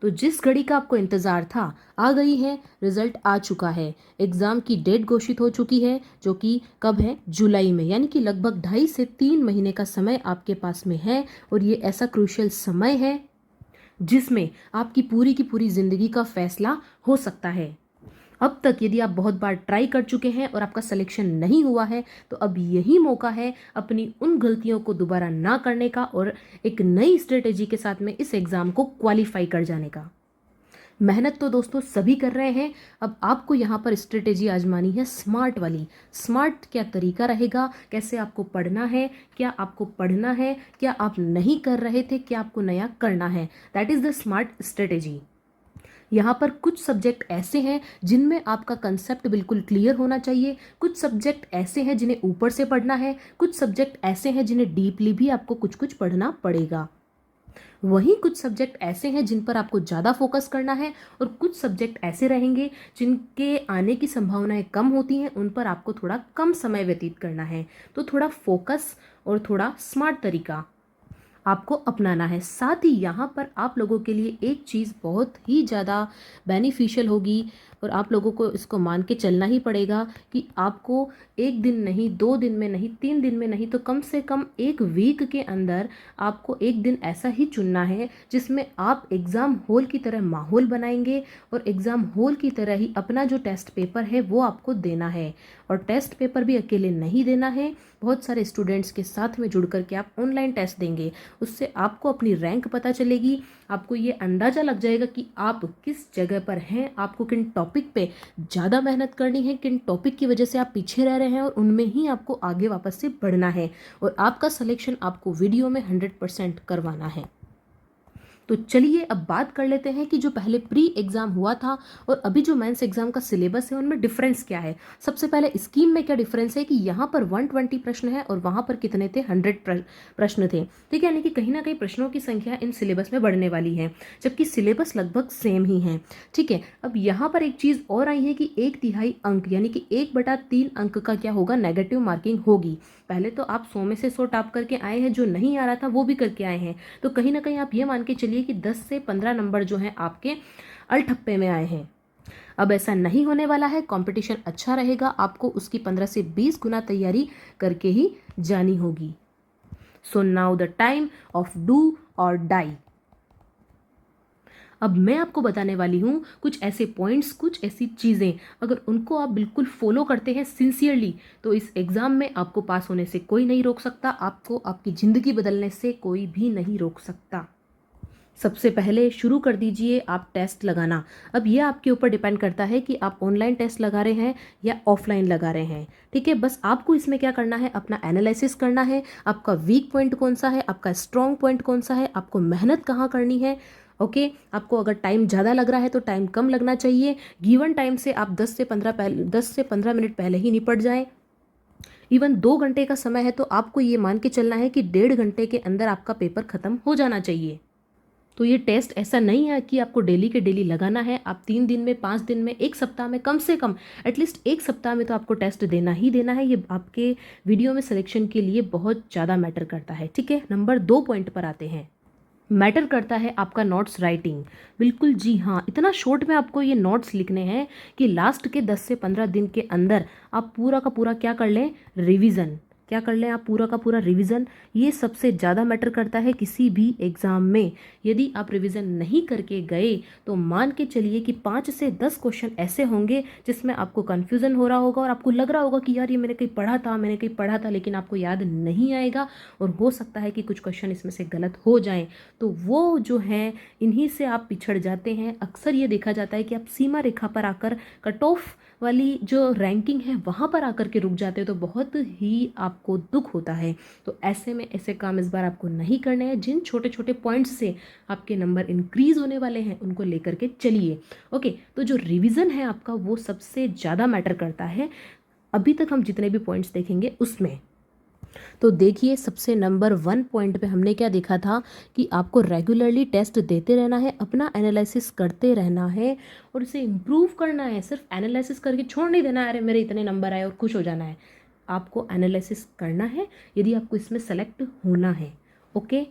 तो जिस घड़ी का आपको इंतज़ार था आ गई है, रिजल्ट आ चुका है। एग्ज़ाम की डेट घोषित हो चुकी है, जो कि कब है, जुलाई में, यानी कि लगभग 2.5 से 3 महीने का समय आपके पास में है। और ये ऐसा क्रूशियल समय है जिसमें आपकी पूरी की पूरी ज़िंदगी का फैसला हो सकता है। अब तक यदि आप बहुत बार ट्राई कर चुके हैं और आपका सिलेक्शन नहीं हुआ है, तो अब यही मौका है अपनी उन गलतियों को दोबारा ना करने का और एक नई स्ट्रेटेजी के साथ में इस एग्ज़ाम को क्वालिफाई कर जाने का। मेहनत तो दोस्तों सभी कर रहे हैं, अब आपको यहाँ पर स्ट्रेटेजी आजमानी है स्मार्ट वाली। स्मार्ट क्या तरीका रहेगा, कैसे आपको पढ़ना है, क्या आपको पढ़ना है, क्या आप नहीं कर रहे थे, क्या आपको नया करना है, that is the smart strategy. यहाँ पर कुछ सब्जेक्ट ऐसे हैं जिनमें आपका कंसेप्ट बिल्कुल क्लियर होना चाहिए, कुछ सब्जेक्ट ऐसे हैं जिन्हें ऊपर से पढ़ना है, कुछ सब्जेक्ट ऐसे हैं जिन्हें डीपली भी आपको कुछ कुछ पढ़ना पड़ेगा। वहीं कुछ सब्जेक्ट ऐसे हैं जिन पर आपको ज़्यादा फोकस करना है और कुछ सब्जेक्ट ऐसे रहेंगे जिनके आने की संभावनाएं कम होती हैं, उन पर आपको थोड़ा कम समय व्यतीत करना है। तो थोड़ा फोकस और थोड़ा स्मार्ट तरीका आपको अपनाना है। साथ ही यहाँ पर आप लोगों के लिए एक चीज़ बहुत ही ज़्यादा बेनिफिशियल होगी और आप लोगों को इसको मान के चलना ही पड़ेगा कि आपको 1 दिन नहीं, 2 दिन में नहीं, 3 दिन में नहीं, तो कम से कम 1 वीक के अंदर आपको एक दिन ऐसा ही चुनना है जिसमें आप एग्ज़ाम हॉल की तरह माहौल बनाएंगे और एग्ज़ाम हॉल की तरह ही अपना जो टेस्ट पेपर है वो आपको देना है। और टेस्ट पेपर भी अकेले नहीं देना है, बहुत सारे स्टूडेंट्स के साथ में जुड़ करके आप ऑनलाइन टेस्ट देंगे। उससे आपको अपनी रैंक पता चलेगी, आपको ये अंदाज़ा लग जाएगा कि आप किस जगह पर हैं, आपको किन टॉपिक पे ज़्यादा मेहनत करनी है, किन टॉपिक की वजह से आप पीछे रह रहे हैं और उनमें ही आपको आगे वापस से बढ़ना है। और आपका सिलेक्शन आपको वीडियो में 100% करवाना है। तो चलिए अब बात कर लेते हैं कि जो पहले प्री एग्ज़ाम हुआ था और अभी जो मेंस एग्ज़ाम का सिलेबस है उनमें डिफरेंस क्या है। सबसे पहले स्कीम में क्या डिफरेंस है कि यहाँ पर 120 प्रश्न है और वहाँ पर कितने थे, 100 प्रश्न थे। ठीक है, यानी कि कहीं ना कहीं प्रश्नों की संख्या इन सिलेबस में बढ़ने वाली है, जबकि सिलेबस लगभग सेम ही है। ठीक है, अब यहाँ पर एक चीज़ और आई है कि 1/3 अंक यानी कि 1/3 अंक का क्या होगा, नेगेटिव मार्किंग होगी। पहले तो आप 100 में से 100 टॉप करके आए हैं, जो नहीं आ रहा था वो भी करके आए हैं, तो कहीं ना कहीं आप ये मान के चलिए कि 10 से 15 नंबर जो हैं आपके अड़ठप्पे में आए हैं। अब ऐसा नहीं होने वाला है, कंपटीशन अच्छा रहेगा, आपको उसकी 15 से 20 गुना तैयारी करके ही जानी होगी। So now the time of do और डाई। अब मैं आपको बताने वाली हूँ कुछ ऐसे पॉइंट्स, कुछ ऐसी चीज़ें, अगर उनको आप बिल्कुल फॉलो करते हैं सिंसियरली, तो इस एग्ज़ाम में आपको पास होने से कोई नहीं रोक सकता, आपको आपकी ज़िंदगी बदलने से कोई भी नहीं रोक सकता। सबसे पहले शुरू कर दीजिए आप टेस्ट लगाना। अब ये आपके ऊपर डिपेंड करता है कि आप ऑनलाइन टेस्ट लगा रहे हैं या ऑफलाइन लगा रहे हैं। ठीक है, बस आपको इसमें क्या करना है, अपना एनालिसिस करना है, आपका वीक पॉइंट कौन सा है, आपका स्ट्रॉन्ग पॉइंट कौन सा है, आपको मेहनत कहाँ करनी है। ओके, आपको अगर टाइम ज़्यादा लग रहा है तो टाइम कम लगना चाहिए। गिवन टाइम से आप 10 से 15 मिनट पहले ही निपट जाएं। इवन 2 घंटे का समय है तो आपको ये मान के चलना है कि 1.5 घंटे के अंदर आपका पेपर ख़त्म हो जाना चाहिए। तो ये टेस्ट ऐसा नहीं है कि आपको डेली के डेली लगाना है, आप 3 दिन में, 5 दिन में, 1 सप्ताह में, कम से कम एटलीस्ट 1 सप्ताह में तो आपको टेस्ट देना ही देना है। ये आपके वीडियो में सिलेक्शन के लिए बहुत ज़्यादा मैटर करता है। ठीक है, नंबर 2 पॉइंट पर आते हैं। मैटर करता है आपका नोट्स राइटिंग। बिल्कुल जी हाँ, इतना शॉर्ट में आपको ये नोट्स लिखने हैं कि लास्ट के 10 से 15 दिन के अंदर आप पूरा का पूरा क्या कर लें, रिवीजन। क्या कर लें आप, पूरा का पूरा रिवीजन। ये सबसे ज़्यादा मैटर करता है किसी भी एग्ज़ाम में। यदि आप रिवीजन नहीं करके गए तो मान के चलिए कि 5 से 10 क्वेश्चन ऐसे होंगे जिसमें आपको कन्फ्यूज़न हो रहा होगा और आपको लग रहा होगा कि यार ये मैंने कहीं पढ़ा था, लेकिन आपको याद नहीं आएगा और हो सकता है कि कुछ क्वेश्चन इसमें से गलत हो जाएं। तो वो जो हैं, इन्हीं से आप पिछड़ जाते हैं। अक्सर ये देखा जाता है कि आप सीमा रेखा पर आकर, कट ऑफ वाली जो रैंकिंग है वहाँ पर आकर के रुक जाते हो, तो बहुत ही आपको दुख होता है। तो ऐसे में ऐसे काम इस बार आपको नहीं करने हैं। जिन छोटे छोटे पॉइंट्स से आपके नंबर इंक्रीज होने वाले हैं उनको लेकर के चलिए। ओके, तो जो रिवीजन है आपका वो सबसे ज़्यादा मैटर करता है अभी तक हम जितने भी पॉइंट्स देखेंगे उसमें। तो देखिए, सबसे नंबर 1 पॉइंट पे हमने क्या देखा था कि आपको रेगुलरली टेस्ट देते रहना है, अपना एनालिसिस करते रहना है और इसे इम्प्रूव करना है। सिर्फ एनालिसिस करके छोड़ नहीं देना है, अरे मेरे इतने नंबर आए और खुश हो जाना है। आपको एनालिसिस करना है यदि आपको इसमें सेलेक्ट होना है। ओके,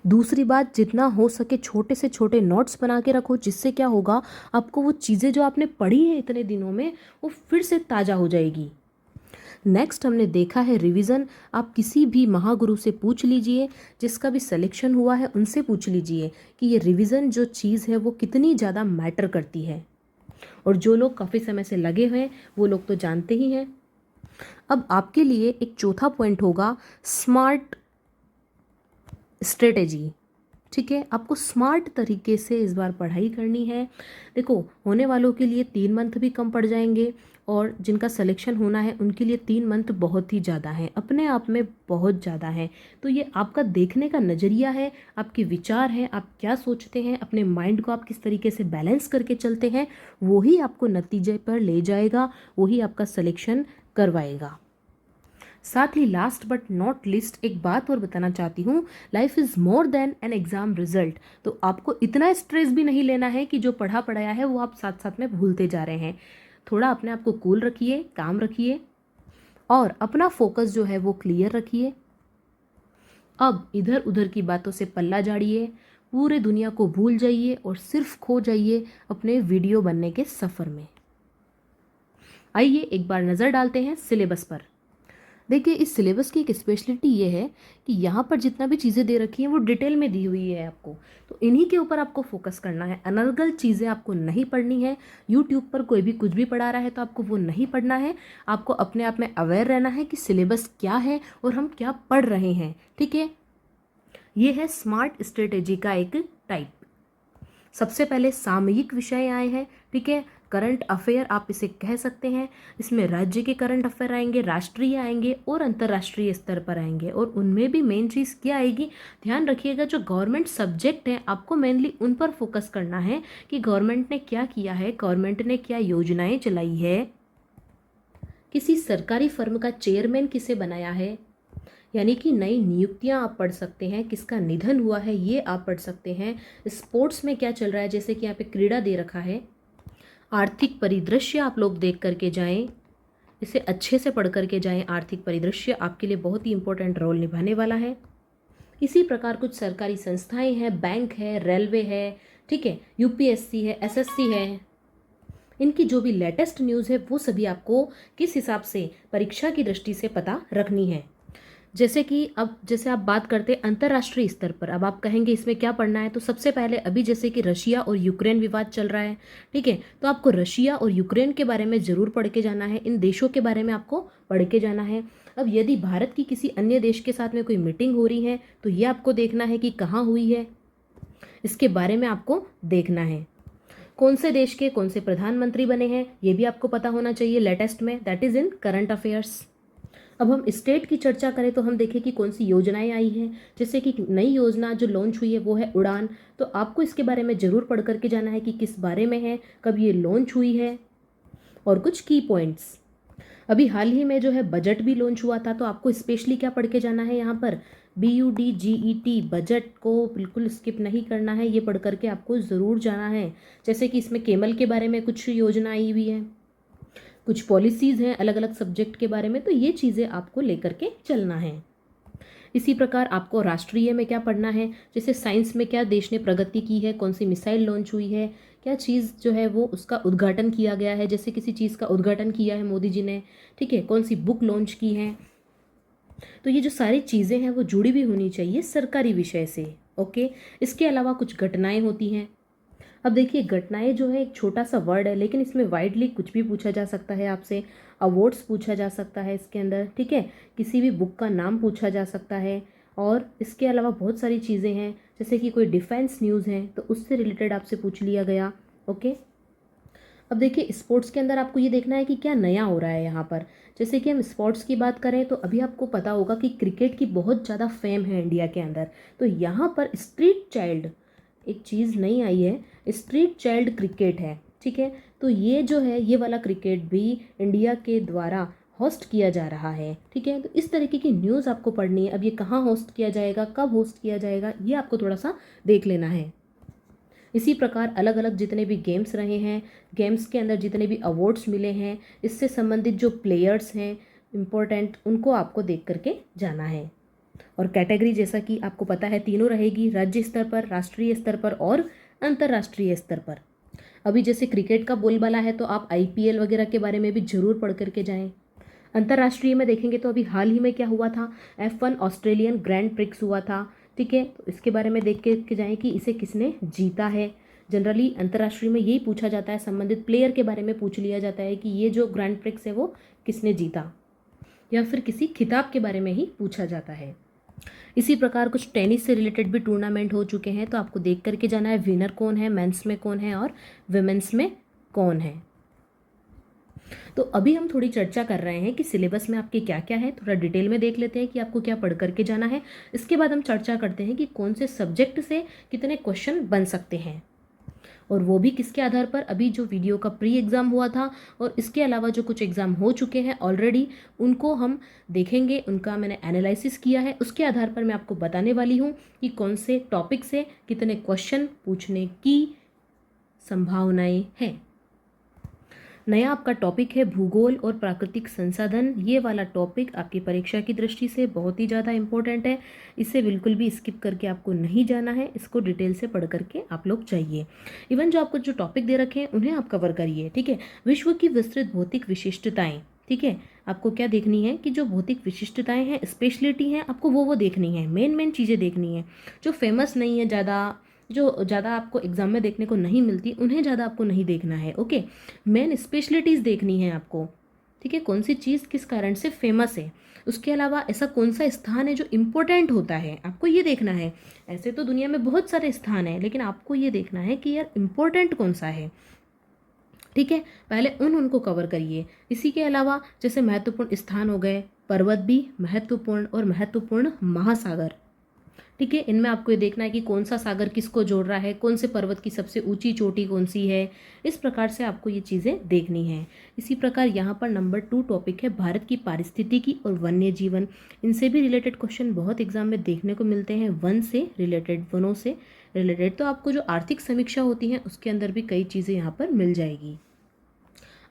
दूसरी बात, जितना हो सके छोटे से छोटे नोट्स बना के रखो, जिससे क्या होगा, आपको वो चीज़ें जो आपने पढ़ी हैं इतने दिनों में वो फिर से ताज़ा हो जाएगी। नेक्स्ट हमने देखा है रिवीजन। आप किसी भी महागुरु से पूछ लीजिए, जिसका भी सिलेक्शन हुआ है उनसे पूछ लीजिए कि ये रिवीजन जो चीज़ है वो कितनी ज़्यादा मैटर करती है। और जो लोग काफ़ी समय से लगे हुए हैं वो लोग तो जानते ही हैं। अब आपके लिए एक चौथा पॉइंट होगा स्मार्ट स्ट्रेटेजी। ठीक है, आपको स्मार्ट तरीके से इस बार पढ़ाई करनी है। देखो, होने वालों के लिए 3 मंथ भी कम पड़ जाएंगे और जिनका सिलेक्शन होना है उनके लिए 3 मंथ बहुत ही ज़्यादा है, अपने आप में बहुत ज़्यादा है। तो ये आपका देखने का नज़रिया है, आपके विचार हैं, आप क्या सोचते हैं, अपने माइंड को आप किस तरीके से बैलेंस करके चलते हैं, वही आपको नतीजे पर ले जाएगा, वही आपका सिलेक्शन करवाएगा। साथ ही लास्ट बट नॉट लिस्ट एक बात और बताना चाहती हूँ, life is more than an exam result. तो आपको इतना स्ट्रेस भी नहीं लेना है कि जो पढ़ा पढ़ाया है वो आप साथ साथ में भूलते जा रहे हैं। थोड़ा अपने आप को कूल रखिए, काम रखिए और अपना फोकस जो है वो क्लियर रखिए। अब इधर उधर की बातों से पल्ला झाड़िए, पूरे दुनिया को भूल जाइए और सिर्फ खो जाइए अपने वीडियो बनने के सफ़र में। आइए एक बार नज़र डालते हैं सिलेबस पर। देखिए, इस सिलेबस की एक स्पेशलिटी ये है कि यहाँ पर जितना भी चीज़ें दे रखी हैं वो डिटेल में दी हुई है आपको, तो इन्हीं के ऊपर आपको फोकस करना है। अनर्गल चीज़ें आपको नहीं पढ़नी है। यूट्यूब पर कोई भी कुछ भी पढ़ा रहा है तो आपको वो नहीं पढ़ना है। आपको अपने आप में अवेयर रहना है कि सिलेबस क्या है और हम क्या पढ़ रहे हैं। ठीक है, ये है स्मार्ट स्ट्रेटेजी का एक टाइप। सबसे पहले सामयिक विषय आए हैं। ठीक है, करंट अफेयर आप इसे कह सकते हैं। इसमें राज्य के करंट अफेयर आएंगे, राष्ट्रीय आएंगे और अंतर्राष्ट्रीय स्तर पर आएंगे। और उनमें भी मेन चीज़ क्या आएगी, ध्यान रखिएगा, जो गवर्नमेंट सब्जेक्ट हैं आपको मेनली उन पर फोकस करना है कि गवर्नमेंट ने क्या किया है, गवर्नमेंट ने क्या योजनाएं चलाई है, किसी सरकारी फर्म का चेयरमैन किसे बनाया है, यानी कि नई नियुक्तियां आप पढ़ सकते हैं, किसका निधन हुआ है ये आप पढ़ सकते हैं, स्पोर्ट्स में क्या चल रहा है, जैसे कि यहाँ पे क्रीड़ा दे रखा है, आर्थिक परिदृश्य आप लोग देख करके जाएं, इसे अच्छे से पढ़ करके जाएं। आर्थिक परिदृश्य आपके लिए बहुत ही इंपॉर्टेंट रोल निभाने वाला है। इसी प्रकार कुछ सरकारी संस्थाएं हैं, बैंक है, रेलवे है, ठीक है, यूपीएससी है, एसएससी है, इनकी जो भी लेटेस्ट न्यूज़ है वो सभी आपको किस हिसाब से परीक्षा की दृष्टि से पता रखनी है। जैसे कि अब जैसे आप बात करते हैं अंतर्राष्ट्रीय स्तर पर, अब आप कहेंगे इसमें क्या पढ़ना है, तो सबसे पहले अभी जैसे कि रशिया और यूक्रेन विवाद चल रहा है। ठीक है, तो आपको रशिया और यूक्रेन के बारे में ज़रूर पढ़ के जाना है, इन देशों के बारे में आपको पढ़ के जाना है। अब यदि भारत की किसी अन्य देश के साथ में कोई मीटिंग हो रही है तो ये आपको देखना है कि कहाँ हुई है, इसके बारे में आपको देखना है। कौन से देश के कौन से प्रधानमंत्री बने हैं ये भी आपको पता होना चाहिए लेटेस्ट में, that is in current affairs. अब हम स्टेट की चर्चा करें तो हम देखें कि कौन सी योजनाएं आई हैं। जैसे कि नई योजना जो लॉन्च हुई है वो है उड़ान, तो आपको इसके बारे में ज़रूर पढ़ करके जाना है कि किस बारे में है, कब ये लॉन्च हुई है और कुछ की पॉइंट्स। अभी हाल ही में जो है बजट भी लॉन्च हुआ था, तो आपको स्पेशली क्या पढ़ के जाना है यहाँ पर, BUDGET, बजट को बिल्कुल स्किप नहीं करना है, ये पढ़ करके आपको ज़रूर जाना है। जैसे कि इसमें केमल के बारे में कुछ योजना आई हुई है, कुछ पॉलिसीज़ हैं अलग अलग सब्जेक्ट के बारे में, तो ये चीज़ें आपको लेकर के चलना है। इसी प्रकार आपको राष्ट्रीय में क्या पढ़ना है, जैसे साइंस में क्या देश ने प्रगति की है, कौन सी मिसाइल लॉन्च हुई है, क्या चीज़ जो है वो उसका उद्घाटन किया गया है, जैसे किसी चीज़ का उद्घाटन किया है मोदी जी ने, ठीक है, कौन सी बुक लॉन्च की है। तो ये जो सारी चीज़ें हैं वो जुड़ी भी होनी चाहिए सरकारी विषय से। ओके, इसके अलावा कुछ घटनाएं होती हैं। अब देखिए, घटनाएं जो है एक छोटा सा वर्ड है, लेकिन इसमें वाइडली कुछ भी पूछा जा सकता है आपसे। अवार्ड्स पूछा जा सकता है इसके अंदर, ठीक है, किसी भी बुक का नाम पूछा जा सकता है, और इसके अलावा बहुत सारी चीज़ें हैं, जैसे कि कोई डिफेंस न्यूज़ है तो उससे रिलेटेड आपसे पूछ लिया गया। ओके, अब देखिए स्पोर्ट्स के अंदर आपको ये देखना है कि क्या नया हो रहा है यहाँ पर। जैसे कि हम स्पोर्ट्स की बात करें तो अभी आपको पता होगा कि क्रिकेट की बहुत ज़्यादा फेम है इंडिया के अंदर, तो यहाँ पर स्ट्रीट चाइल्ड एक चीज़ नई आई है, स्ट्रीट चाइल्ड क्रिकेट है। ठीक है, तो ये जो है ये वाला क्रिकेट भी इंडिया के द्वारा होस्ट किया जा रहा है। ठीक है, तो इस तरीके की न्यूज़ आपको पढ़नी है। अब ये कहाँ होस्ट किया जाएगा, कब होस्ट किया जाएगा, ये आपको थोड़ा सा देख लेना है। इसी प्रकार अलग अलग जितने भी गेम्स रहे हैं, गेम्स के अंदर जितने भी अवार्ड्स मिले हैं, इससे संबंधित जो प्लेयर्स हैं इम्पोर्टेंट, उनको आपको देख करके जाना है। और कैटेगरी जैसा कि आपको पता है तीनों रहेगी, राज्य स्तर पर, राष्ट्रीय स्तर पर और अंतर्राष्ट्रीय स्तर पर। अभी जैसे क्रिकेट का बोलबाला है तो आप आईपीएल वगैरह के बारे में भी जरूर पढ़ करके जाएं। अंतर्राष्ट्रीय में देखेंगे तो अभी हाल ही में क्या हुआ था, F1 ऑस्ट्रेलियन ग्रैंड प्रिक्स हुआ था, ठीक है, तो इसके बारे में देख के जाएं कि इसे किसने जीता है। जनरली अंतर्राष्ट्रीय में यही पूछा जाता है, संबंधित प्लेयर के बारे में पूछ लिया जाता है कि ये जो ग्रैंड प्रिक्स है वो किसने जीता, या फिर किसी खिताब के बारे में ही पूछा जाता है। इसी प्रकार कुछ टेनिस से रिलेटेड भी टूर्नामेंट हो चुके हैं, तो आपको देख करके जाना है विनर कौन है, मेंस में कौन है और विमेंस में कौन है। तो अभी हम थोड़ी चर्चा कर रहे हैं कि सिलेबस में आपके क्या क्या है, थोड़ा डिटेल में देख लेते हैं कि आपको क्या पढ़ करके जाना है। इसके बाद हम चर्चा करते हैं कि कौन से सब्जेक्ट से कितने क्वेश्चन बन सकते हैं, और वो भी किसके आधार पर, अभी जो वीडियो का प्री एग्ज़ाम हुआ था और इसके अलावा जो कुछ एग्ज़ाम हो चुके हैं ऑलरेडी, उनको हम देखेंगे, उनका मैंने एनालिसिस किया है, उसके आधार पर मैं आपको बताने वाली हूँ कि कौन से टॉपिक से कितने क्वेश्चन पूछने की संभावनाएं हैं। नया आपका टॉपिक है भूगोल और प्राकृतिक संसाधन। ये वाला टॉपिक आपकी परीक्षा की दृष्टि से बहुत ही ज़्यादा इंपॉर्टेंट है, इसे बिल्कुल भी स्किप करके आपको नहीं जाना है, इसको डिटेल से पढ़ करके आप लोग जाइए। इवन जो आपको जो टॉपिक दे रखे हैं उन्हें आप कवर करिए, ठीक है। विश्व की विस्तृत भौतिक विशिष्टताएं, ठीक है, आपको क्या देखनी है कि जो भौतिक विशिष्टताएं हैं, स्पेशलिटी हैं, आपको वो देखनी है, मेन चीज़ें देखनी है, जो फेमस नहीं है ज़्यादा, जो ज़्यादा आपको एग्जाम में देखने को नहीं मिलती, उन्हें ज़्यादा आपको नहीं देखना है, ओके। मेन स्पेशलिटीज़ देखनी है आपको, ठीक है, कौन सी चीज़ किस कारण से फेमस है, उसके अलावा ऐसा कौन सा स्थान है जो इम्पोर्टेंट होता है, आपको ये देखना है। ऐसे तो दुनिया में बहुत सारे स्थान हैं, लेकिन आपको ये देखना है कि यार इम्पोर्टेंट कौन सा है, ठीक है। पहले उनको कवर करिए। इसी के अलावा जैसे महत्वपूर्ण स्थान हो गए, पर्वत भी महत्वपूर्ण, और महत्वपूर्ण महासागर, ठीक है, इनमें आपको ये देखना है कि कौन सा सागर किसको जोड़ रहा है, कौन से पर्वत की सबसे ऊंची चोटी कौन सी है, इस प्रकार से आपको ये चीज़ें देखनी है। इसी प्रकार यहाँ पर नंबर 2 टॉपिक है भारत की पारिस्थितिकी और वन्य जीवन। इनसे भी रिलेटेड क्वेश्चन बहुत एग्जाम में देखने को मिलते हैं, वन से रिलेटेड, वनों से रिलेटेड। तो आपको जो आर्थिक समीक्षा होती है उसके अंदर भी कई चीज़ें यहाँ पर मिल जाएगी।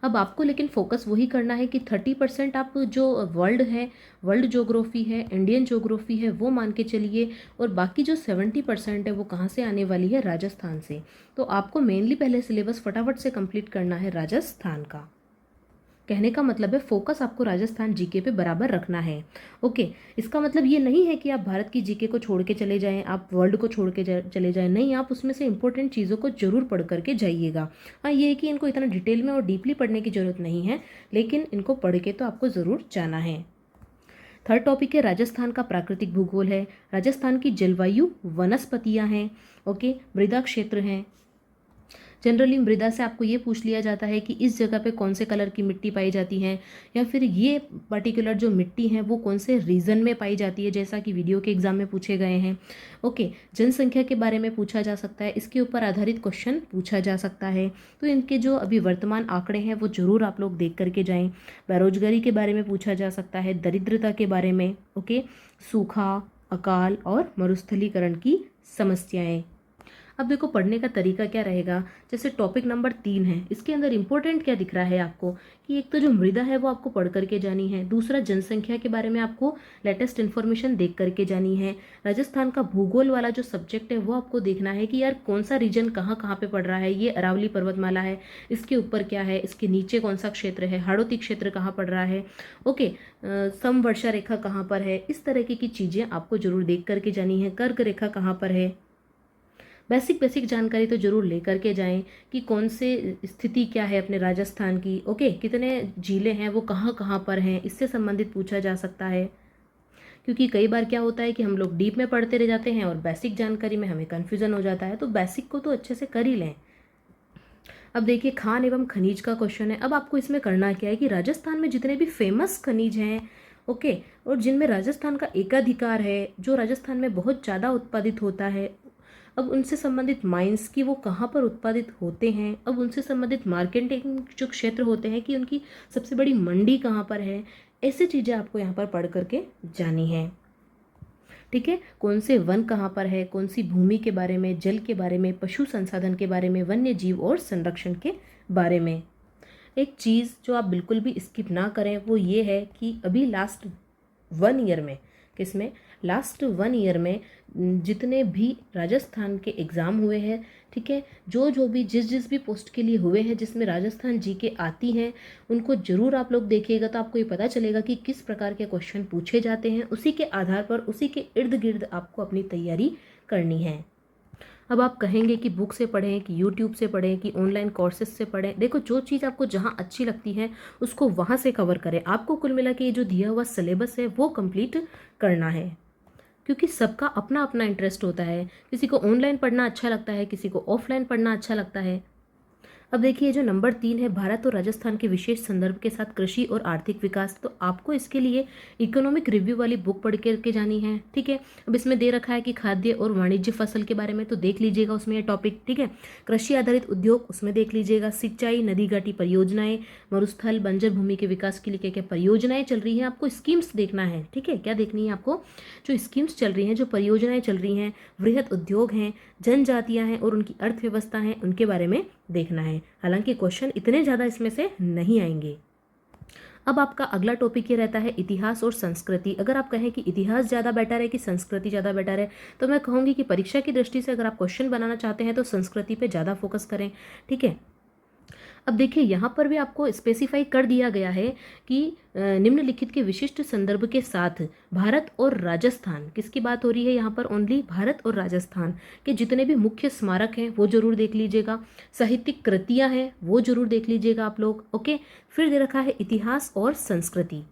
अब आपको लेकिन फोकस वही करना है कि 30% आप जो वर्ल्ड है, वर्ल्ड ज्योग्राफी है, इंडियन ज्योग्राफी है, वो मान के चलिए, और बाकी जो 70% है वो कहाँ से आने वाली है, राजस्थान से। तो आपको मेनली पहले सिलेबस फटाफट से कंप्लीट करना है राजस्थान का। कहने का मतलब है फोकस आपको राजस्थान जीके पे बराबर रखना है, ओके। इसका मतलब ये नहीं है कि आप भारत की जीके को छोड़ के चले जाएं, आप वर्ल्ड को छोड़ के चले जाएं, नहीं, आप उसमें से इंपॉर्टेंट चीज़ों को जरूर पढ़ करके जाइएगा। हाँ, ये है कि इनको इतना डिटेल में और डीपली पढ़ने की जरूरत नहीं है, लेकिन इनको पढ़ के तो आपको ज़रूर जाना है। थर्ड टॉपिक है राजस्थान का प्राकृतिक भूगोल है। राजस्थान की जलवायु, वनस्पतियाँ हैं, ओके, मृदा क्षेत्र हैं। जनरली मृदा से आपको ये पूछ लिया जाता है कि इस जगह पे कौन से कलर की मिट्टी पाई जाती है, या फिर ये पर्टिकुलर जो मिट्टी है वो कौन से रीजन में पाई जाती है, जैसा कि वीडियो के एग्जाम में पूछे गए हैं, ओके। जनसंख्या के बारे में पूछा जा सकता है, इसके ऊपर आधारित क्वेश्चन पूछा जा सकता है। तो इनके जो अभी वर्तमान आंकड़े हैं वो जरूर आप लोग देख करके जाएं। बेरोजगारी के बारे में पूछा जा सकता है, दरिद्रता के बारे में, ओके, सूखा, अकाल और मरुस्थलीकरण की समस्याएं। अब देखो पढ़ने का तरीका क्या रहेगा। जैसे टॉपिक नंबर 3 है, इसके अंदर इंपॉर्टेंट क्या दिख रहा है आपको कि एक तो जो मृदा है वो आपको पढ़ करके जानी है, दूसरा जनसंख्या के बारे में आपको लेटेस्ट इन्फॉर्मेशन देख करके जानी है। राजस्थान का भूगोल वाला जो सब्जेक्ट है वो आपको देखना है कि यार कौन सा रीजन कहाँ कहाँ पे पड़ रहा है। ये अरावली पर्वतमाला है, इसके ऊपर क्या है, इसके नीचे कौन सा क्षेत्र है, हाड़ौती क्षेत्र कहाँ पड़ रहा है, ओके, समवर्षा रेखा कहाँ पर है, इस तरीके की चीज़ें आपको जरूर देख करके जानी है। कर्क रेखा कहाँ पर है, बेसिक जानकारी तो जरूर लेकर के जाएं कि कौन से स्थिति क्या है अपने राजस्थान की, ओके, कितने जिले हैं वो कहाँ कहाँ पर हैं, इससे संबंधित पूछा जा सकता है। क्योंकि कई बार क्या होता है कि हम लोग डीप में पढ़ते रह जाते हैं और बेसिक जानकारी में हमें कन्फ्यूजन हो जाता है, तो बेसिक को तो अच्छे से कर ही लें। अब देखिए खान एवं खनिज का क्वेश्चन है। अब आपको इसमें करना क्या है कि राजस्थान में जितने भी फेमस खनिज हैं, ओके, और जिनमें राजस्थान का एकाधिकार है, जो राजस्थान में बहुत ज़्यादा उत्पादित होता है, अब उनसे संबंधित माइंस की वो कहाँ पर उत्पादित होते हैं, अब उनसे संबंधित मार्केटिंग जो क्षेत्र होते हैं कि उनकी सबसे बड़ी मंडी कहाँ पर है, ऐसी चीज़ें आपको यहाँ पर पढ़ करके जानी है, ठीक है। कौन से वन कहाँ पर है, कौन सी भूमि के बारे में, जल के बारे में, पशु संसाधन के बारे में, वन्य जीव और संरक्षण के बारे में। एक चीज़ जो आप बिल्कुल भी स्किप ना करें वो ये है कि अभी लास्ट 1 ईयर में किसमें, लास्ट 1 ईयर में जितने भी राजस्थान के एग्ज़ाम हुए हैं, ठीक है, जो भी जिस भी पोस्ट के लिए हुए हैं जिसमें राजस्थान जीके आती हैं, उनको ज़रूर आप लोग देखिएगा तो आपको ये पता चलेगा कि किस प्रकार के क्वेश्चन पूछे जाते हैं। उसी के आधार पर, उसी के इर्द गिर्द आपको अपनी तैयारी करनी है। अब आप कहेंगे कि बुक से पढ़ें, कि यूट्यूब से पढ़ें, कि ऑनलाइन कोर्सेज से पढ़ें। देखो, जो चीज़ आपको जहाँ अच्छी लगती है उसको वहाँ से कवर करें। आपको कुल मिला के ये जो दिया हुआ सिलेबस है वो कंप्लीट करना है, क्योंकि सबका अपना अपना इंटरेस्ट होता है। किसी को ऑनलाइन पढ़ना अच्छा लगता है, किसी को ऑफलाइन पढ़ना अच्छा लगता है। अब देखिए, जो नंबर 3 है, भारत और राजस्थान के विशेष संदर्भ के साथ कृषि और आर्थिक विकास, तो आपको इसके लिए इकोनॉमिक रिव्यू वाली बुक पढ़ के जानी है, ठीक है। अब इसमें दे रखा है कि खाद्य और वाणिज्य फसल के बारे में, तो देख लीजिएगा उसमें ये टॉपिक, ठीक है। कृषि आधारित उद्योग, उसमें देख लीजिएगा। सिंचाई, नदी घाटी परियोजनाएं, मरुस्थल बंजर भूमि के विकास के लिए क्या क्या परियोजनाएं चल रही हैं, आपको स्कीम्स देखना है, ठीक है। क्या देखनी है आपको, जो स्कीम्स चल रही हैं, जो परियोजनाएं चल रही हैं, वृहद उद्योग हैं, जनजातियां हैं और उनकी अर्थव्यवस्था हैं, उनके बारे में देखना है। हालांकि क्वेश्चन इतने ज़्यादा इसमें से नहीं आएंगे। अब आपका अगला टॉपिक ये रहता है इतिहास और संस्कृति। अगर आप कहें कि इतिहास ज़्यादा बेटर है कि संस्कृति ज़्यादा बेटर है, तो मैं कहूँगी कि परीक्षा की दृष्टि से अगर आप क्वेश्चन बनाना चाहते हैं तो संस्कृति पे ज़्यादा फोकस करें, ठीक है। अब देखिए, यहाँ पर भी आपको स्पेसिफाई कर दिया गया है कि निम्नलिखित के विशिष्ट संदर्भ के साथ भारत और राजस्थान, किसकी बात हो रही है यहाँ पर, ओनली भारत और राजस्थान के जितने भी मुख्य स्मारक हैं वो जरूर देख लीजिएगा। साहित्यिक कृतियाँ हैं वो जरूर देख लीजिएगा आप लोग, ओके। फिर दे रखा है इतिहास और संस्कृति,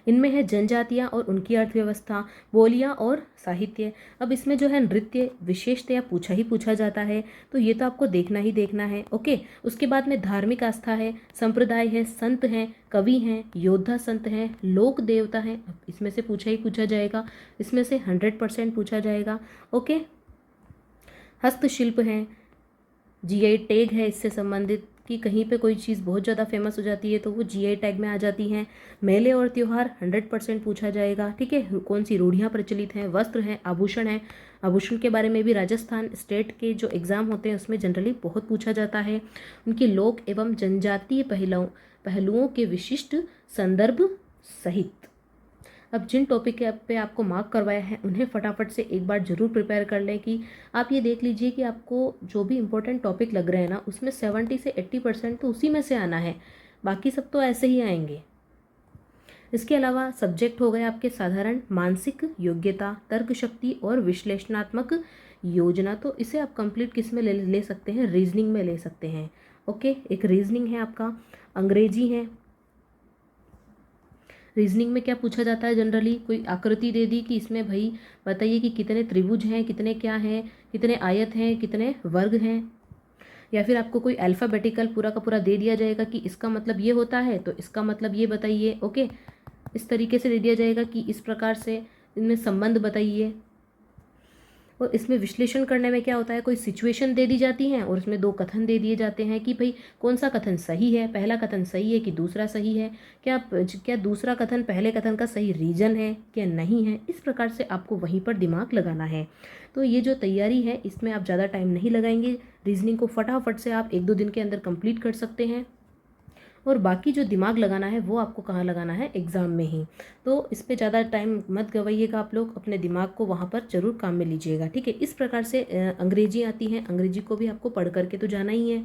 इनमें है जनजातियाँ और उनकी अर्थव्यवस्था, बोलियाँ और साहित्य। अब इसमें जो है नृत्य विशेषतया पूछा जाता है, तो ये तो आपको देखना ही देखना है, ओके। उसके बाद में धार्मिक आस्था है, संप्रदाय है, संत हैं, कवि हैं, योद्धा संत हैं, लोक देवता हैं। अब इसमें से पूछा जाएगा, इसमें से 100% पूछा जाएगा, ओके। हस्तशिल्प हैं, जीआई टैग है इससे संबंधित, कि कहीं पे कोई चीज़ बहुत ज़्यादा फेमस हो जाती है तो वो जीआई टैग में आ जाती हैं। मेले और त्यौहार 100% पूछा जाएगा, ठीक है। कौन सी रूढ़ियाँ प्रचलित हैं, वस्त्र हैं, आभूषण हैं। आभूषण के बारे में भी राजस्थान स्टेट के जो एग्ज़ाम होते हैं उसमें जनरली बहुत पूछा जाता है। उनके लोक एवं जनजातीय पहलुओं के विशिष्ट संदर्भ सहित। अब जिन टॉपिक पे आपको मार्क करवाया है उन्हें फटाफट से एक बार ज़रूर प्रिपेयर कर लें, कि आप ये देख लीजिए कि आपको जो भी इम्पोर्टेंट टॉपिक लग रहे हैं ना, उसमें 70 से 80% तो उसी में से आना है, बाकी सब तो ऐसे ही आएंगे। इसके अलावा सब्जेक्ट हो गए आपके साधारण, मानसिक योग्यता, तर्क शक्ति और विश्लेषणात्मक योजना, तो इसे आप कंप्लीट किस में ले सकते हैं, रीजनिंग में ले सकते हैं, ओके। एक रीजनिंग है आपका, अंग्रेजी है। रीजनिंग में क्या पूछा जाता है, जनरली कोई आकृति दे दी कि इसमें भाई बताइए कि कितने त्रिभुज हैं, कितने क्या हैं, कितने आयत हैं, कितने वर्ग हैं। या फिर आपको कोई अल्फ़ाबेटिकल पूरा का पूरा दे दिया जाएगा कि इसका मतलब ये होता है तो इसका मतलब ये बताइए, ओके। इस तरीके से दे दिया जाएगा कि इस प्रकार से इनमें संबंध बताइए। और इसमें विश्लेषण करने में क्या होता है, कोई सिचुएशन दे दी जाती हैं और उसमें 2 कथन दे दिए जाते हैं कि भाई कौन सा कथन सही है, पहला कथन सही है कि दूसरा सही है, क्या दूसरा कथन पहले कथन का सही रीजन है क्या नहीं है। इस प्रकार से आपको वहीं पर दिमाग लगाना है। तो ये जो तैयारी है इसमें आप ज़्यादा टाइम नहीं लगाएंगे, रीजनिंग को फटाफट से आप 1-2 दिन के अंदर कंप्लीट कर सकते हैं। और बाकी जो दिमाग लगाना है वो आपको कहाँ लगाना है, एग्ज़ाम में ही। तो इस पर ज़्यादा टाइम मत गवाइएगा, आप लोग अपने दिमाग को वहाँ पर ज़रूर काम में लीजिएगा, ठीक है। इस प्रकार से अंग्रेजी आती है, अंग्रेजी को भी आपको पढ़ करके तो जाना ही है।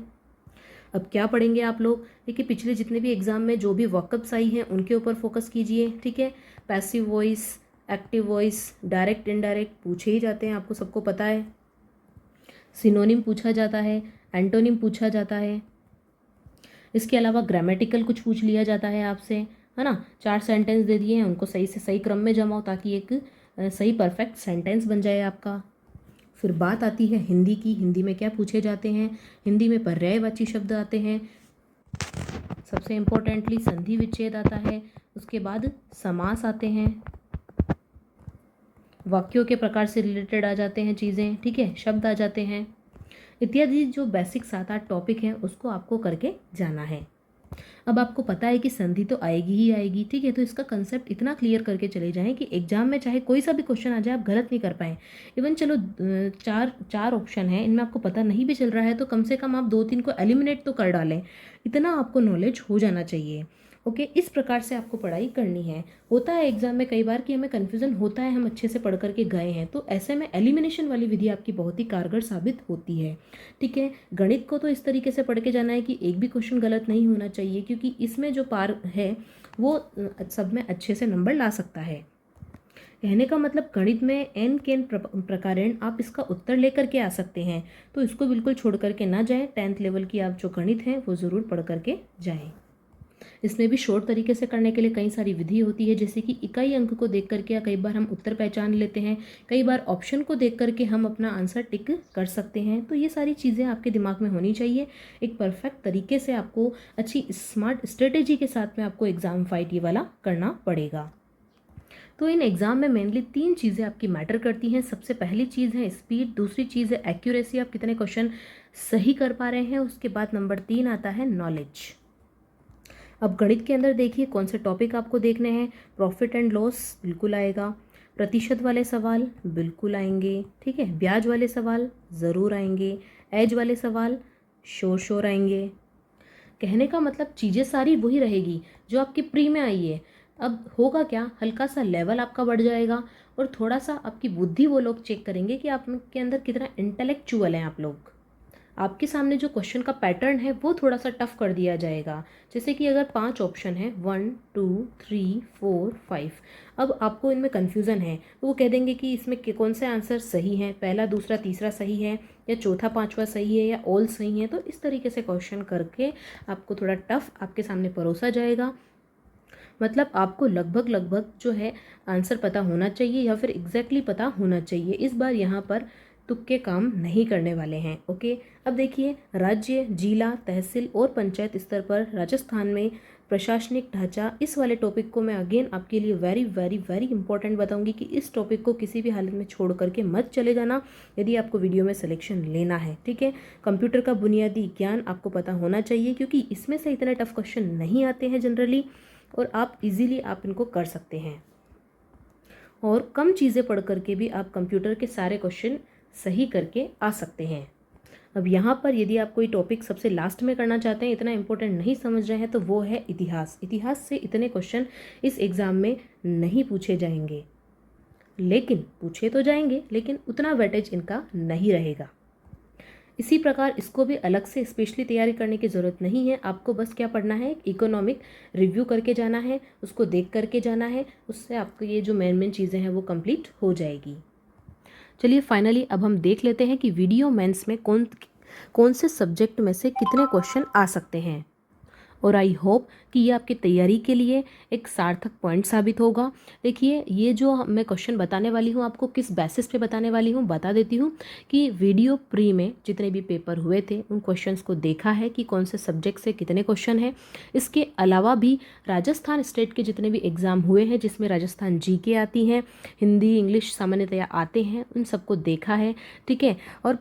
अब क्या पढ़ेंगे आप लोग, देखिए पिछले जितने भी एग्ज़ाम में जो भी वॉकअप्स आई हैं उनके ऊपर फोकस कीजिए, ठीक है। Passive voice, active voice, direct indirect पूछे ही जाते हैं, आपको सबको पता है। सिनोनिम पूछा जाता है, एंटोनिम पूछा जाता है। इसके अलावा ग्रामेटिकल कुछ पूछ लिया जाता है आपसे, है ना। 4 सेंटेंस दे दिए हैं, उनको सही से सही क्रम में जमाओ ताकि एक सही परफेक्ट सेंटेंस बन जाए आपका। फिर बात आती है हिंदी की, हिंदी में क्या पूछे जाते हैं, हिंदी में पर्यायवाची शब्द आते हैं, सबसे इम्पोर्टेंटली संधि विच्छेद आता है, उसके बाद समास आते हैं, वाक्यों के प्रकार से रिलेटेड आ जाते हैं चीज़ें, ठीक है, शब्द आ जाते हैं इत्यादि। जो बेसिक 7-8 टॉपिक हैं उसको आपको करके जाना है। अब आपको पता है कि संधि तो आएगी ही आएगी, ठीक है। तो इसका कंसेप्ट इतना क्लियर करके चले जाएं कि एग्जाम में चाहे कोई सा भी क्वेश्चन आ जाए आप गलत नहीं कर पाएँ। इवन चलो 4 ऑप्शन है, इनमें आपको पता नहीं भी चल रहा है तो कम से कम आप 2-3 को एलिमिनेट तो कर डालें, इतना आपको नॉलेज हो जाना चाहिए। ओके, इस प्रकार से आपको पढ़ाई करनी है। होता है एग्जाम में कई बार कि हमें कन्फ्यूज़न होता है, हम अच्छे से पढ़ करके गए हैं, तो ऐसे में एलिमिनेशन वाली विधि आपकी बहुत ही कारगर साबित होती है। ठीक है, गणित को तो इस तरीके से पढ़ के जाना है कि एक भी क्वेश्चन गलत नहीं होना चाहिए, क्योंकि इसमें जो पार है वो सब में अच्छे से नंबर ला सकता है। कहने का मतलब गणित में एन के एन प्रकारेण आप इसका उत्तर लेकर के आ सकते हैं, तो इसको बिल्कुल छोड़ करके ना जाएं। 10th लेवल की आप जो गणित है वो ज़रूर पढ़ करके जाएं। इसमें भी शॉर्ट तरीके से करने के लिए कई सारी विधि होती है, जैसे कि इकाई अंक को देख करके कई बार हम उत्तर पहचान लेते हैं, कई बार ऑप्शन को देख करके हम अपना आंसर टिक कर सकते हैं। तो ये सारी चीज़ें आपके दिमाग में होनी चाहिए। एक परफेक्ट तरीके से आपको अच्छी स्मार्ट स्ट्रेटेजी के साथ में आपको एग्ज़ाम फाइट ये वाला करना पड़ेगा। तो इन एग्ज़ाम में मेनली 3 चीज़ें आपकी मैटर करती हैं। सबसे पहली चीज़ है स्पीड, दूसरी चीज़ है एक्यूरेसी, आप कितने क्वेश्चन सही कर पा रहे हैं, उसके बाद नंबर 3 आता है नॉलेज। अब गणित के अंदर देखिए कौन से टॉपिक आपको देखने हैं। प्रॉफिट एंड लॉस बिल्कुल आएगा, प्रतिशत वाले सवाल बिल्कुल आएंगे, ठीक है, ब्याज वाले सवाल ज़रूर आएंगे, एज वाले सवाल शोर आएंगे। कहने का मतलब चीज़ें सारी वही रहेगी जो आपकी प्री में आई है। अब होगा क्या, हल्का सा लेवल आपका बढ़ जाएगा और थोड़ा सा आपकी बुद्धि वो लोग चेक करेंगे कि आपके अंदर कितना इंटेलेक्चुअल हैं आप लोग। आपके सामने जो क्वेश्चन का पैटर्न है वो थोड़ा सा टफ कर दिया जाएगा। जैसे कि अगर 5 ऑप्शन है 1 2 3 4 5, अब आपको इनमें कन्फ्यूज़न है तो वो कह देंगे कि इसमें कौन से आंसर सही हैं, पहला दूसरा तीसरा सही है या चौथा पांचवा सही है या ऑल सही है। तो इस तरीके से क्वेश्चन करके आपको थोड़ा टफ आपके सामने परोसा जाएगा। मतलब आपको लगभग जो है आंसर पता होना चाहिए या फिर एग्जैक्टली पता होना चाहिए। इस बार यहाँ पर तुक्के काम नहीं करने वाले हैं। ओके, अब देखिए राज्य, जिला, तहसील और पंचायत स्तर पर राजस्थान में प्रशासनिक ढांचा, इस वाले टॉपिक को मैं अगेन आपके लिए वेरी वेरी वेरी इंपॉर्टेंट बताऊंगी कि इस टॉपिक को किसी भी हालत में छोड़ करके मत चले जाना यदि आपको वीडियो में सिलेक्शन लेना है। ठीक है, कंप्यूटर का बुनियादी ज्ञान आपको पता होना चाहिए, क्योंकि इसमें से इतने टफ क्वेश्चन नहीं आते हैं जनरली और आप इजीली आप इनको कर सकते हैं और कम चीज़ें पढ़ करके भी आप कंप्यूटर के सारे क्वेश्चन सही करके आ सकते हैं। अब यहाँ पर यदि आप कोई टॉपिक सबसे लास्ट में करना चाहते हैं, इतना इंपॉर्टेंट नहीं समझ रहे हैं, तो वो है इतिहास। इतिहास से इतने क्वेश्चन इस एग्ज़ाम में नहीं पूछे जाएंगे, लेकिन पूछे तो जाएंगे, लेकिन उतना वेटेज इनका नहीं रहेगा। इसी प्रकार इसको भी अलग से स्पेशली तैयारी करने की ज़रूरत नहीं है। आपको बस क्या पढ़ना है, इकोनॉमिक रिव्यू करके जाना है, उसको देख करके जाना है, उससे आपको ये जो मेन चीज़ें हैं वो कंप्लीट हो जाएगी। चलिए फाइनली अब हम देख लेते हैं कि वीडियो मेंस में कौन से सब्जेक्ट में से कितने क्वेश्चन आ सकते हैं, और आई होप कि ये आपकी तैयारी के लिए एक सार्थक पॉइंट साबित होगा। देखिए ये जो मैं क्वेश्चन बताने वाली हूँ आपको किस बेसिस पे बताने वाली हूँ बता देती हूँ कि वीडियो प्री में जितने भी पेपर हुए थे उन क्वेश्चंस को देखा है कि कौन से सब्जेक्ट से कितने क्वेश्चन हैं। इसके अलावा भी राजस्थान स्टेट के जितने भी एग्ज़ाम हुए हैं जिसमें राजस्थान जीके आती हैं, हिंदी इंग्लिश सामान्यतया आते हैं, उन सबको देखा है। ठीक है, और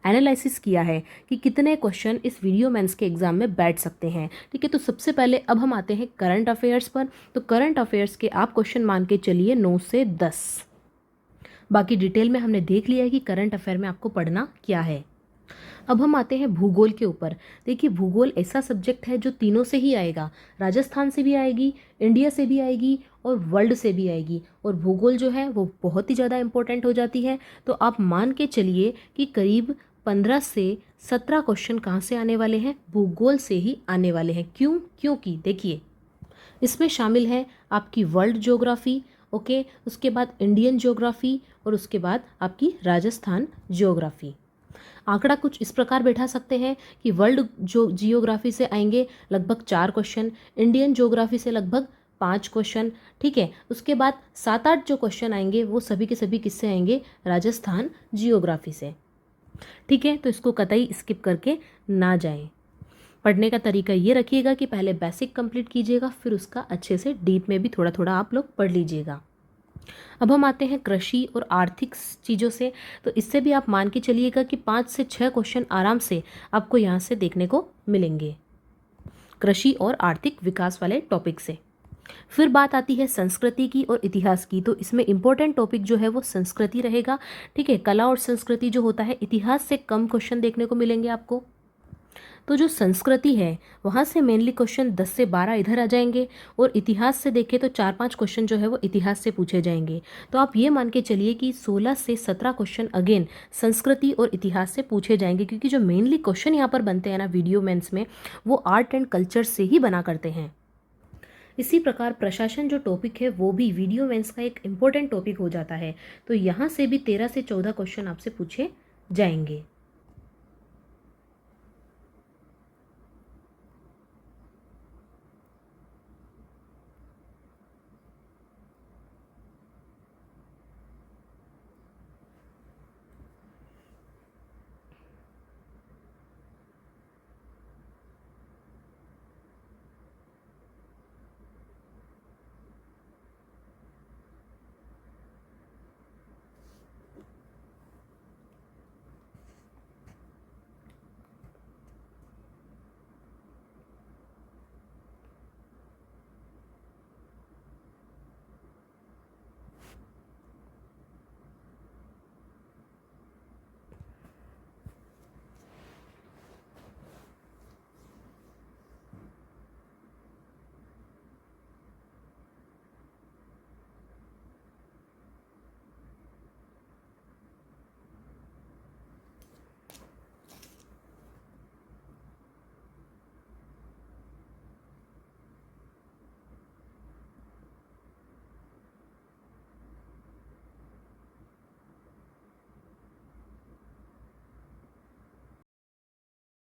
एनालिसिस किया है कि कितने क्वेश्चन इस वीडियो मेंस के एग्जाम में बैठ सकते हैं। ठीक है, तो सबसे पहले अब हम आते हैं करंट अफेयर्स पर। तो करंट अफेयर्स के आप क्वेश्चन मान के चलिए 9 से 10। बाकी डिटेल में हमने देख लिया है कि करंट अफेयर में आपको पढ़ना क्या है। अब हम आते हैं भूगोल के ऊपर। देखिए भूगोल ऐसा सब्जेक्ट है जो तीनों से ही आएगा, राजस्थान से भी आएगी, इंडिया से भी आएगी और वर्ल्ड से भी आएगी। और भूगोल जो है वो बहुत ही ज़्यादा इंपॉर्टेंट हो जाती है। तो आप मान के चलिए कि करीब 15 से 17 क्वेश्चन कहाँ से आने वाले हैं, भूगोल से ही आने वाले हैं। क्यों? क्योंकि देखिए इसमें शामिल है आपकी वर्ल्ड ज्योग्राफी, ओके, उसके बाद इंडियन ज्योग्राफी और उसके बाद आपकी राजस्थान ज्योग्राफी। आंकड़ा कुछ इस प्रकार बैठा सकते हैं कि वर्ल्ड जियोग्राफी से आएंगे लगभग 4 क्वेश्चन, इंडियन ज्योग्राफी से लगभग 5 क्वेश्चन। ठीक है, उसके बाद 7-8 जो क्वेश्चन आएंगे वो सभी के सभी किससे आएंगे, राजस्थान जियोग्राफी से। ठीक है, तो इसको कतई स्किप करके ना जाएं। पढ़ने का तरीका ये रखिएगा कि पहले बेसिक कंप्लीट कीजिएगा, फिर उसका अच्छे से डीप में भी थोड़ा थोड़ा आप लोग पढ़ लीजिएगा। अब हम आते हैं कृषि और आर्थिक चीज़ों से। तो इससे भी आप मान के चलिएगा कि 5 से 6 क्वेश्चन आराम से आपको यहाँ से देखने को मिलेंगे, कृषि और आर्थिक विकास वाले टॉपिक से। फिर बात आती है संस्कृति की और इतिहास की। तो इसमें इंपॉर्टेंट टॉपिक जो है वो संस्कृति रहेगा। ठीक है, कला और संस्कृति जो होता है, इतिहास से कम क्वेश्चन देखने को मिलेंगे आपको। तो जो संस्कृति है वहाँ से मेनली क्वेश्चन 10 से 12 इधर आ जाएंगे, और इतिहास से देखें तो 4-5 क्वेश्चन जो है वो इतिहास से पूछे जाएंगे। तो आप ये मान के चलिए कि 16 से 17 क्वेश्चन अगेन संस्कृति और इतिहास से पूछे जाएंगे, क्योंकि जो मेनली क्वेश्चन यहाँ पर बनते हैं ना वीडियो मेंस में, वो आर्ट एंड कल्चर से ही बना करते हैं। इसी प्रकार प्रशासन जो टॉपिक है वो भी वीडियो मेंस का एक इम्पोर्टेंट टॉपिक हो जाता है। तो यहाँ से भी 13 से 14 क्वेश्चन आपसे पूछे जाएंगे।